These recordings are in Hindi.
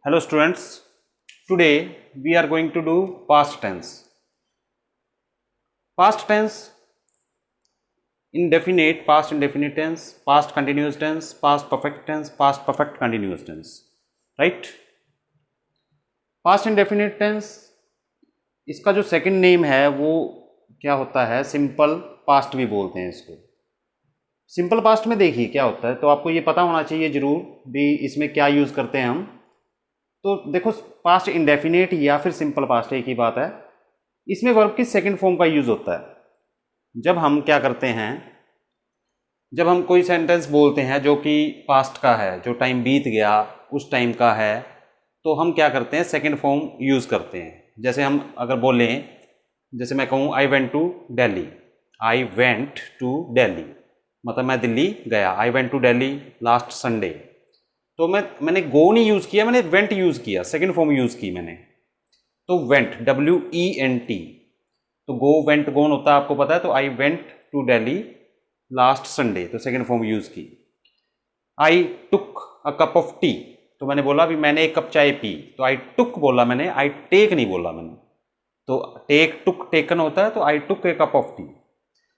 Hello students, today we are going to do past tense. Past tense, indefinite, past indefinite tense, past continuous tense, past perfect tense, past perfect continuous tense, right? Past indefinite tense, इसका जो सेकंड नेम है वो क्या होता है, सिंपल पास्ट भी बोलते हैं इसको। सिंपल पास्ट में देखिए क्या होता है, तो आपको ये पता होना चाहिए जरूर भी इसमें क्या यूज़ करते हैं हम। तो देखो पास्ट इंडेफिनेट या फिर सिंपल पास्ट एक ही बात है, इसमें वर्ब की सेकंड फॉर्म का यूज़ होता है। जब हम क्या करते हैं, जब हम कोई सेंटेंस बोलते हैं जो कि पास्ट का है, जो टाइम बीत गया उस टाइम का है, तो हम क्या करते हैं, सेकंड फॉर्म यूज़ करते हैं। जैसे हम अगर बोलें, जैसे मैं कहूँ I went to Delhi, I went to Delhi मतलब मैं दिल्ली गया। I went to Delhi last Sunday, तो मैंने गो नहीं यूज़ किया, मैंने वेंट यूज़ किया, सेकंड फॉर्म यूज़ की मैंने। तो वेंट WENT, तो गो वेंट गोन होता है आपको पता है। तो I went to Delhi last Sunday, तो सेकंड फॉर्म यूज़ की। I took a cup of tea, तो मैंने बोला भी मैंने एक कप चाय पी, तो आई टुक बोला मैंने, आई टेक नहीं बोला मैंने। तो टेक टुक टेकन होता है, तो आई टुक ए कप ऑफ टी।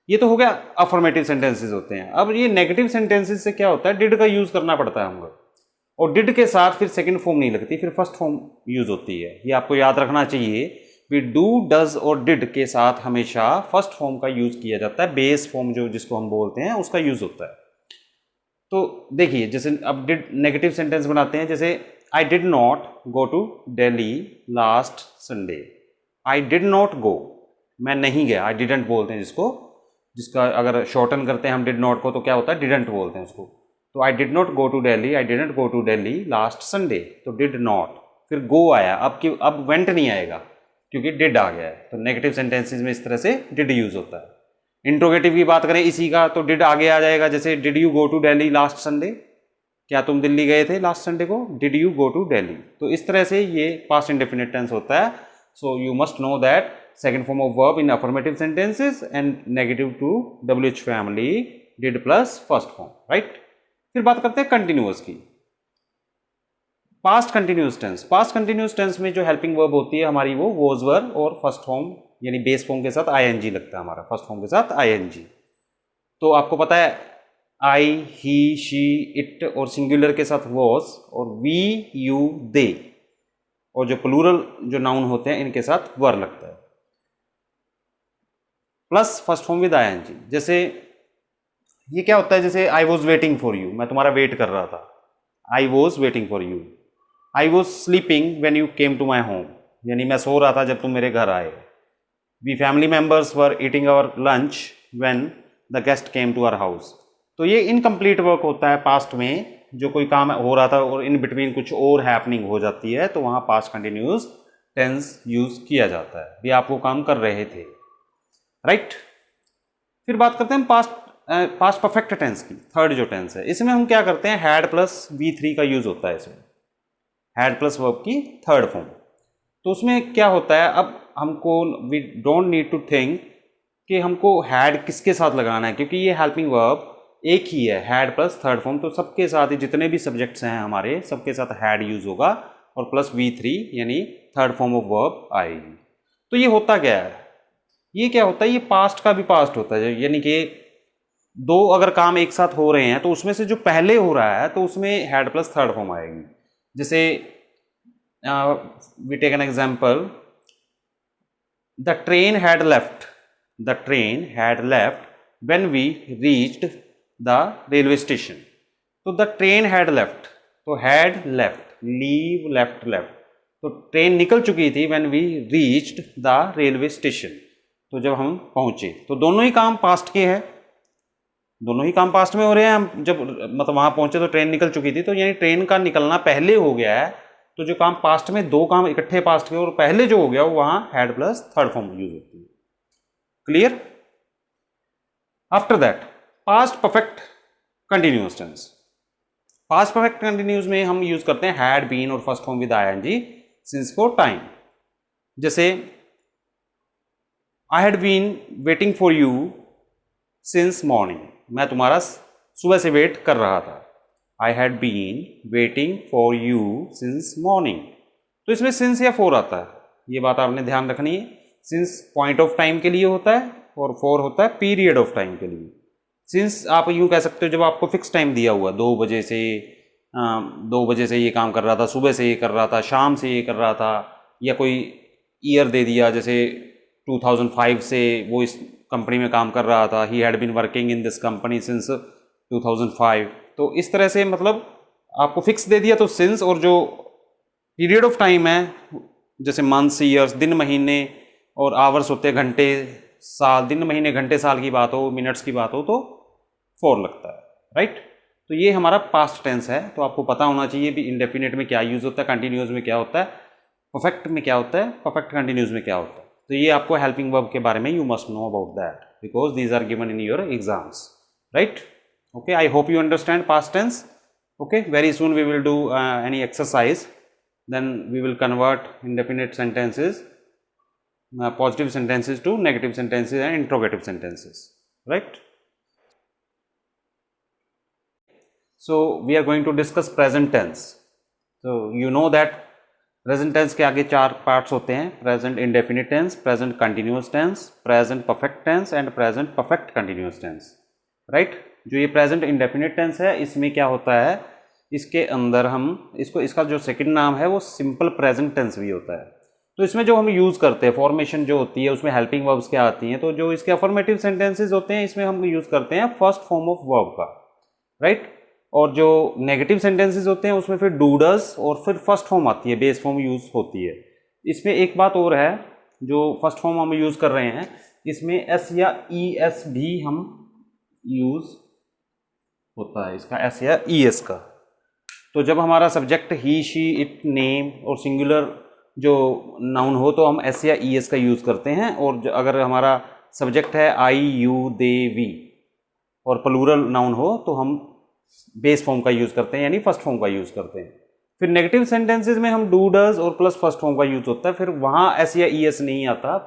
ये तो हो गया अफर्मेटिव सेंटेंसेस होते हैं। अब ये नेगेटिव सेंटेंसेस से क्या होता है, डिड का यूज़ करना पड़ता है हमको, और डिड के साथ फिर सेकंड फॉर्म नहीं लगती, फिर फर्स्ट फॉर्म यूज होती है। ये आपको याद रखना चाहिए कि डू डज और डिड के साथ हमेशा फर्स्ट फॉर्म का यूज किया जाता है, बेस फॉर्म जो जिसको हम बोलते हैं उसका यूज होता है। तो देखिए जैसे अब डिड नेगेटिव सेंटेंस बनाते हैं, जैसे I did not go to Delhi last Sunday. I did not go, मैं नहीं गया, आई डिडंट बोलते हैं जिसका अगर शॉर्टन करते हैं हम डिड नॉट को, तो क्या होता है, डिडंट बोलते हैं उसको। तो I did not go to Delhi, I didn't go to Delhi last Sunday, तो डिड नॉट, फिर गो आया, अब वेंट नहीं आएगा क्योंकि डिड आ गया है। तो नेगेटिव सेंटेंसेस में इस तरह से डिड यूज होता है। इंट्रोगेटिव की बात करें इसी का, तो डिड आगे आ जाएगा, जैसे did you go to Delhi last Sunday, क्या तुम दिल्ली गए थे लास्ट संडे को, did you go to Delhi. तो इस तरह से ये पास्ट इंडेफिनिट टेंस होता है। So you must know that second form of verb in affirmative sentences and negative to WH family, did plus first form, right. फिर बात करते हैं कंटिन्यूअस की, past continuous tense. Past continuous tense में जो हेल्पिंग वर्ब होती है हमारी, वो वॉज वर और फर्स्ट फॉर्म यानी बेस फॉर्म के साथ ING लगता है हमारा, फर्स्ट फॉर्म के साथ ING। तो आपको पता है आई, ही, शी, इट और सिंगुलर के साथ वॉज, और वी, यू, दे, और जो प्लूरल जो नाउन होते हैं इनके साथ वर लगता है, plus first form with ING। जैसे ये क्या होता है, जैसे I was waiting for you, मैं तुम्हारा वेट कर रहा था, I was waiting for you. I was sleeping when you came to my home, यानी मैं सो रहा था जब तुम मेरे घर आए। We family members were eating our lunch when the guest came to our house. तो ये इनकम्प्लीट वर्क होता है पास्ट में, जो कोई काम हो रहा था और इन बिटवीन कुछ और हैपनिंग हो जाती है, तो वहाँ पास्ट कंटिन्यूस टेंस यूज किया जाता है, भी आप वो काम कर रहे थे, राइट। फिर बात करते हैं पास्ट परफेक्ट टेंस की, थर्ड जो टेंस है, इसमें हम क्या करते हैं, हैड प्लस V3 का यूज होता है इसमें, हैड प्लस वर्ब की थर्ड फॉर्म। तो उसमें क्या होता है, अब हमको we don't need to think कि हमको हैड किसके साथ लगाना है, क्योंकि ये हेल्पिंग वर्ब एक ही है, हैड प्लस थर्ड फॉर्म। तो सबके साथ ही जितने भी सब्जेक्ट्स हैं हमारे, सबके साथ हैड यूज होगा और प्लस V3 यानी थर्ड फॉर्म ऑफ वर्ब आएगी। तो ये होता क्या है, ये क्या होता है, ये पास्ट का भी पास्ट होता है, यानी कि दो अगर काम एक साथ हो रहे हैं तो उसमें से जो पहले हो रहा है तो उसमें हैड प्लस थर्ड फॉर्म आएगी। जैसे we take an example, the train had left, the train had left when we reached the railway station. तो द ट्रेन हैड लेफ्ट, तो had left, leave, left, left, तो ट्रेन निकल चुकी थी when we reached the railway station, तो जब हम पहुंचे। तो दोनों ही काम पास्ट के हैं, दोनों ही काम पास्ट में हो रहे हैं। हम जब मतलब वहां पहुंचे तो ट्रेन निकल चुकी थी, तो यानी ट्रेन का निकलना पहले हो गया है, तो जो काम पास्ट में, दो काम इकट्ठे पास्ट के और पहले जो हो गया वो वहां had plus third form use होती है। Clear. After that past perfect continuous tense. Past perfect continuous में हम यूज करते हैं हैड, बीन और first form with ING since for time. जैसे I had been waiting for you since morning, मैं तुम्हारा सुबह से वेट कर रहा था। I had been waiting for you since morning. तो इसमें सिंस या फॉर आता है, ये बात आपने ध्यान रखनी है। सिंस पॉइंट ऑफ टाइम के लिए होता है और फॉर होता है पीरियड ऑफ टाइम के लिए। सिंस आप यूँ कह सकते हो जब आपको फिक्स टाइम दिया हुआ 2 बजे से 2 बजे से ये काम कर रहा था, सुबह से ये कर रहा था, शाम से ये कर रहा था, या कोई ईयर दे दिया जैसे 2005 से वो इस कंपनी में काम कर रहा था, he had been working in this company since 2005। तो इस तरह से मतलब आपको फिक्स दे दिया तो सिंस, और जो पीरियड ऑफ टाइम है जैसे मंथ्स, ईयर्स, दिन महीने, और आवर्स होते हैं घंटे, साल, दिन महीने घंटे साल की बात हो, मिनट्स की बात हो तो फॉर लगता है, राइट। तो ये हमारा पास्ट टेंस है, तो आपको पता होना चाहिए भी इंडेफिनिट में क्या यूज़ होता है, कंटिन्यूस में क्या होता है, परफेक्ट में क्या होता है, परफेक्ट कंटिन्यूस में क्या होता है। तो ये आपको हेल्पिंग वर्ब के बारे में you must know about that because these are given in your exams, right. Okay, I hope you understand past tense. Okay, very soon we will do any exercise, then we will convert indefinite sentences, positive sentences to negative sentences and interrogative sentences, right. So we are going to discuss present tense. So you know that present tense के आगे 4 parts होते हैं, present indefinite tense, present continuous tense, present perfect tense and present perfect continuous tense, right. जो ये प्रेजेंट इंडेफिनिट टेंस है इसमें क्या होता है, इसके अंदर हम इसका जो सेकंड नाम है वो सिंपल प्रेजेंट टेंस भी होता है। तो इसमें जो हम यूज़ करते हैं फॉर्मेशन जो होती है उसमें हेल्पिंग वर्ब्स क्या आती हैं, तो जो इसके अफर्मेटिव सेंटेंसेस होते हैं इसमें हम यूज़ करते हैं फर्स्ट फॉर्म ऑफ वर्ब का, राइट। और जो नेगेटिव सेंटेंसेस होते हैं उसमें फिर डू डज और फिर फर्स्ट फॉर्म आती है, बेस फॉर्म यूज़ होती है। इसमें एक बात और है, जो फर्स्ट फॉर्म हम यूज़ कर रहे हैं इसमें एस या ई एस भी हम यूज़ होता है, इसका एस या ई एस का। तो जब हमारा subject he, she, it, name और सिंगुलर जो नाउन हो तो हम एस या ई एस का यूज़ करते हैं, और अगर हमारा सब्जेक्ट है आई, यू, दे, वी और प्लूरल नाउन हो तो हम बेस फॉर्म का यूज़ करते हैं यानी फर्स्ट फॉर्म का यूज़ करते हैं। फिर नेगेटिव सेंटेंसेज में हम डू डज और प्लस फर्स्ट फॉर्म का यूज़ होता है, फिर वहाँ एस या ई एस नहीं आता,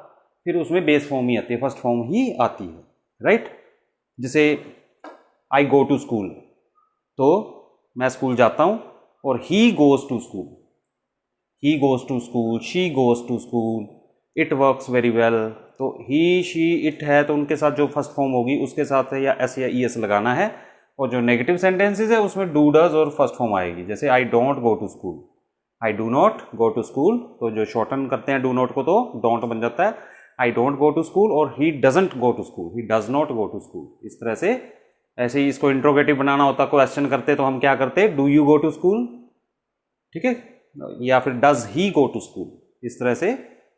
फिर उसमें बेस फॉर्म ही आती है, फर्स्ट फॉर्म ही आती है, राइट। जैसे आई गो टू स्कूल, तो मैं स्कूल जाता हूँ, और he goes to school, he goes to school, she goes to school, it works very well. तो ही, शी, इट है तो उनके साथ जो फर्स्ट फॉर्म होगी उसके साथ या एस या ई एस लगाना है, और जो नेगेटिव सेंटेंसेज है उसमें डू डज और फर्स्ट फॉर्म आएगी। जैसे I don't go to school, I do not go to school, तो जो शॉर्टन करते हैं डू नॉट को तो डोंट बन जाता है, I don't go to school, और he doesn't go to school, he does not go to school. इस तरह से ऐसे ही इसको इंट्रोगेटिव बनाना होता, क्वेश्चन करते तो हम क्या करते, do you go to school, ठीक है, या फिर does he go to school, इस तरह से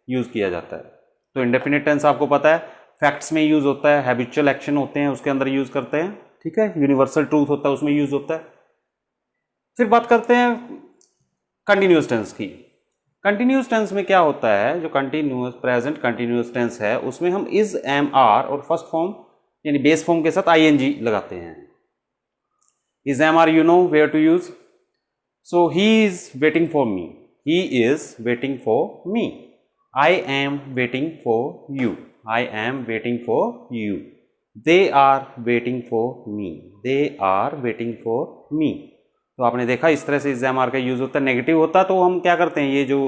यूज़ किया जाता है। तो इंडेफिनिट टेंस आपको पता है फैक्ट्स में यूज़ होता है, हैबिचुअल एक्शन होते हैं उसके अंदर यूज़ करते हैं, ठीक है, यूनिवर्सल ट्रूथ होता है उसमें यूज़ होता है। फिर बात करते हैं कंटिन्यूस टेंस की। कंटिन्यूस टेंस में क्या होता है, जो कंटिन्यूस प्रेजेंट कंटिन्यूस टेंस है उसमें हम इज, एम, आर और फर्स्ट फॉर्म यानी बेस फॉर्म के साथ आईएनजी लगाते हैं। Is, am, are you know where to use, so he is waiting for me, he is waiting for me, I am waiting for you, I am waiting for you, they are waiting for me, they are waiting for me. तो आपने देखा इस तरह से इज, एम, आर का यूज होता है। नेगेटिव होता तो हम क्या करते हैं, ये जो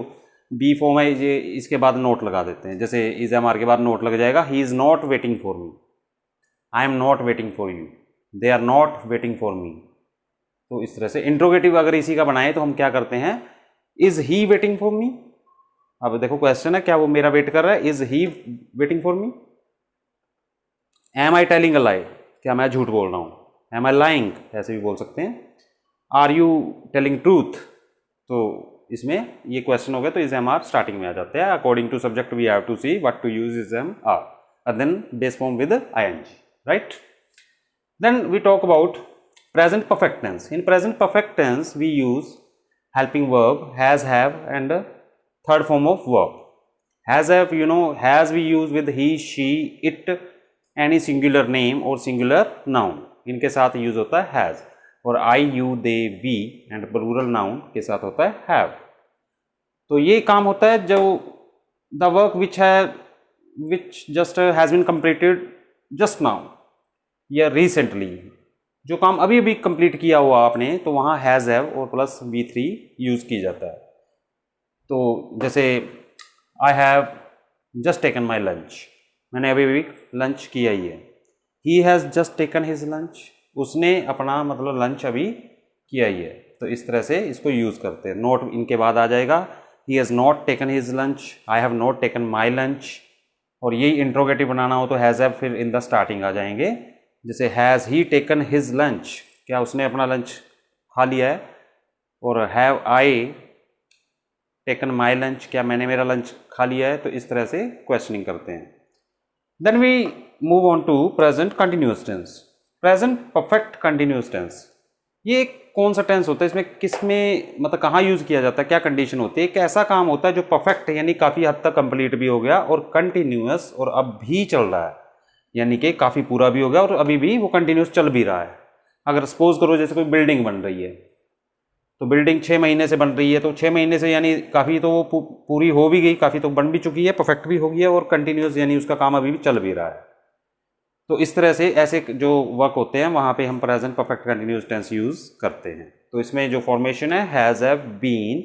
बी फॉर्म है ये इसके बाद नोट लगा देते हैं, जैसे इज, एम, आर के बाद नोट लग जाएगा, he is not waiting for me, I am not waiting for you, they are not waiting for me. तो इस तरह से इंट्रोगेटिव अगर इसी का बनाए तो हम क्या करते हैं, इज ही वेटिंग फॉर मी। अब देखो क्वेश्चन है, क्या वो मेरा वेट कर रहा है, is he waiting for me. Am I telling a lie, क्या मैं झूठ बोल रहा हूँ, एम आई लाइंग ऐसे भी बोल सकते हैं। आर यू टेलिंग ट्रूथ, तो इसमें ये क्वेश्चन हो गया तो इज, एम, आर स्टार्टिंग में आ जाते हैं। According to subject we have to see what to use is, am, are and then base form with ing, right. Then we talk about present perfect tense. In present perfect tense we use helping verb has, have and third form of verb. Has, have, you know, has we use with he, she, it, any singular name or singular noun, इनके साथ यूज होता है has, और I, you, they, we and plural noun के साथ होता है have। तो ये काम होता है जो the work which just has been completed just now या recently, जो काम अभी अभी कंप्लीट किया हुआ आपने, तो वहाँ हैज़ हैव और प्लस V3 यूज़ की जाता है। तो जैसे I have just taken my lunch, मैंने अभी अभी लंच किया ही है। He has just taken his lunch, उसने अपना मतलब लंच अभी किया ही है। तो इस तरह से इसको यूज़ करते हैं। नॉट इनके बाद आ जाएगा, he has not taken his lunch, I have not taken my lunch. और यही इंट्रोगेटिव बनाना हो तो हैज़ हैव फिर इन द स्टार्टिंग आ जाएंगे। जैसे has he taken his lunch, क्या उसने अपना लंच खा लिया है। और have I taken my lunch, क्या मैंने मेरा लंच खा लिया है। तो इस तरह से क्वेश्चनिंग करते हैं। Then we move on to present continuous tense. Present perfect continuous tense, ये कौन सा टेंस होता है, इसमें किस में मतलब कहाँ यूज़ किया जाता है, क्या कंडीशन होती है। एक ऐसा काम होता है जो परफेक्ट यानी काफ़ी हद तक कंप्लीट भी हो गया और कंटिन्यूअस और अब भी चल रहा है, यानी कि काफ़ी पूरा भी हो गया और अभी भी वो कंटिन्यूअस चल भी रहा है। अगर सपोज करो जैसे कोई बिल्डिंग बन रही है, तो बिल्डिंग 6 महीने से बन रही है, तो 6 महीने से यानी काफ़ी तो वो पूरी हो भी गई, काफ़ी तो बन भी चुकी है, परफेक्ट भी हो गई है और कंटिन्यूअस यानी उसका काम अभी भी चल भी रहा है। तो इस तरह से ऐसे जो वर्क होते हैं वहाँ पे हम present perfect continuous tense use करते हैं। तो इसमें जो फॉर्मेशन है has have been,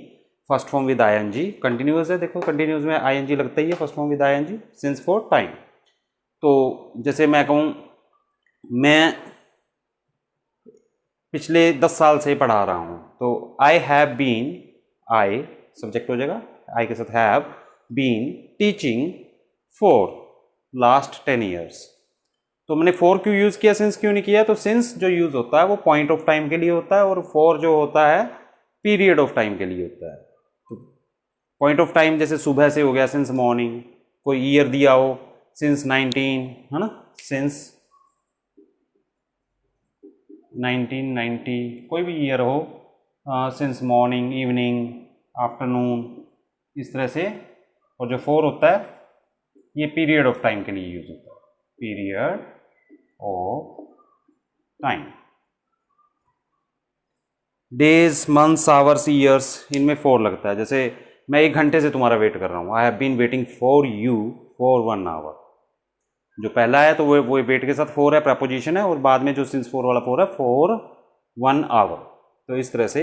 first form with ING, continuous है, देखो कंटिन्यूअस में आईएनजी लगता ही है, first form with ING, since for time. तो जैसे मैं कहूँ मैं पिछले 10 साल से पढ़ा रहा हूँ, तो I have been, I subject हो जाएगा, आई के साथ have been teaching for last 10 years. तो मैंने फॉर क्यों यूज़ किया, सिंस क्यों नहीं किया। तो सिंस जो यूज़ होता है वो पॉइंट ऑफ टाइम के लिए होता है और फॉर जो होता है पीरियड ऑफ टाइम के लिए होता है। तो पॉइंट ऑफ टाइम जैसे सुबह से हो गया सिंस मॉर्निंग, कोई ईयर दिया हो सिंस 19, है ना, सिंस 1990, कोई भी ईयर हो, सिंस मॉर्निंग, इवनिंग, आफ्टरनून, इस तरह से। और जो फॉर होता है ये पीरियड ऑफ टाइम के लिए यूज होता है, period of time. Days, months, hours, years, इनमें फॉर लगता है। जैसे मैं 1 घंटे से तुम्हारा वेट कर रहा हूँ, I have been waiting for you for 1 hour. जो पहला है तो वो वेट के साथ फॉर है, प्रपोजिशन है, और बाद में जो सिंस फॉर वाला फॉर है फॉर 1 आवर। तो इस तरह से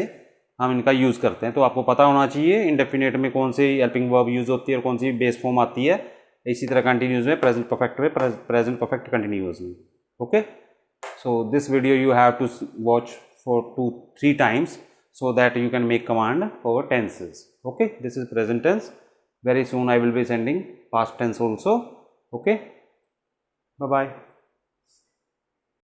हम इनका यूज़ करते हैं। तो आपको पता होना चाहिए इंडेफिनिट में कौन सी हेल्पिंग वर्ब यूज़ होती है और कौन सी बेस फॉर्म आती है। इसी तरह कंटिन्यूस में प्रेजेंट परफेक्ट में प्रेजेंट परफेक्ट कंटिन्यूस में। Okay, so this video you have to watch for 2-3 times so that you can make command over tenses. Okay, this is present tense. Very soon I will be sending past tense also. Okay, bye bye.